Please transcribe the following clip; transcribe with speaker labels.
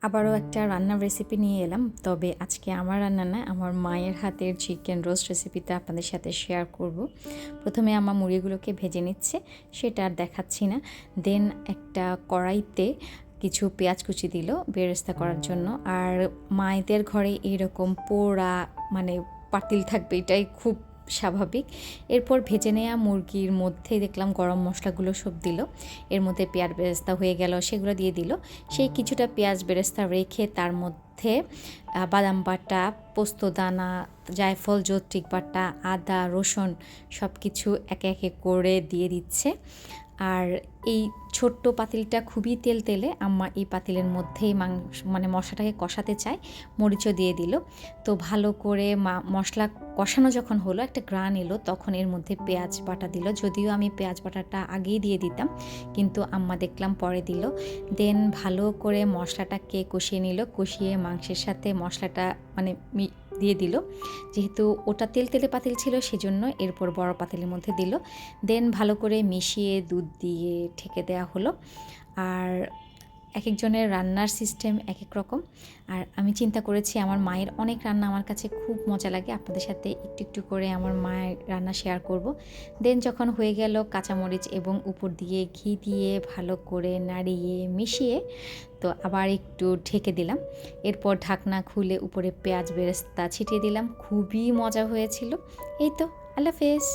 Speaker 1: আবারও একটা রান্নার রেসিপি নিয়ে এলাম। তবে আজকে আমার রান্না না, আমার মায়ের হাতের চিকেন রোস্ট রেসিপিটা আপনাদের সাথে শেয়ার করব। প্রথমে আমার মুরগিগুলোকে ভেজে নিচ্ছে, সেটা আর দেখাচ্ছি না। দেন একটা কড়াইতে কিছু পেঁয়াজ কুচি দিল বেরেস্তা করার জন্য। আর মায়েদের ঘরে এরকম পোড়া মানে পাতিল থাকবে, এটাই খুব স্বাভাবিক। এরপর ভেজে নেওয়া মুরগির মধ্যে দেখলাম গরম মশলাগুলো সব দিল। এর মধ্যে পেঁয়াজ বেরেস্তা হয়ে গেল, সেগুলো দিয়ে দিল। সেই কিছুটা পেঁয়াজ বেরেস্তা রেখে তার মধ্যে বাদাম বাটা, পোস্ত দানা, জায়ফল, জৈত্রিক বাটা, আদা, রসুন সব কিছু একে একে করে দিয়ে দিচ্ছে। আর এই ছোট্ট পাতিলটা খুবই তেলে আম্মা এই পাতিলের মধ্যেই মানে মশলাটাকে কষাতে চায়, মরিচও দিয়ে দিল। তো ভালো করে মশলা কষানো যখন হলো, একটা গ্রান এলো, তখন এর মধ্যে পেঁয়াজ বাটা দিল। যদিও আমি পেঁয়াজ বাটাটা আগেই দিয়ে দিতাম, কিন্তু আম্মা দেখলাম পরে দিল। দেন ভালো করে মশলাটাকে কষিয়ে নিল, কষিয়ে মাংসের সাথে মশলাটা মানে দিয়ে দিল। যেহেতু ওটা তেলে পাতিল ছিল সেজন্য এরপর বড় পাতিলের মধ্যে দিল। দেন ভালো করে মিশিয়ে দুধ দিয়ে ঢেকে দেওয়া হলো। আর এক একজনের রান্নার সিস্টেম এক এক রকম। আর আমি চিন্তা করেছি আমার মায়ের অনেক রান্না আমার কাছে খুব মজা লাগে, আপনাদের সাথে একটু একটু করে আমার মায়ের রান্না শেয়ার করব। দেন যখন হয়ে গেল, কাঁচামরিচ এবং উপর দিয়ে ঘি দিয়ে ভালো করে নাড়িয়ে মিশিয়ে তো আবার একটু ঢেকে দিলাম। এরপর ঢাকনা খুলে উপরে পেঁয়াজ বেরেস্তা ছিটিয়ে দিলাম। খুবই মজা হয়েছিল। এই তো, আল্লাহ হাফেজ।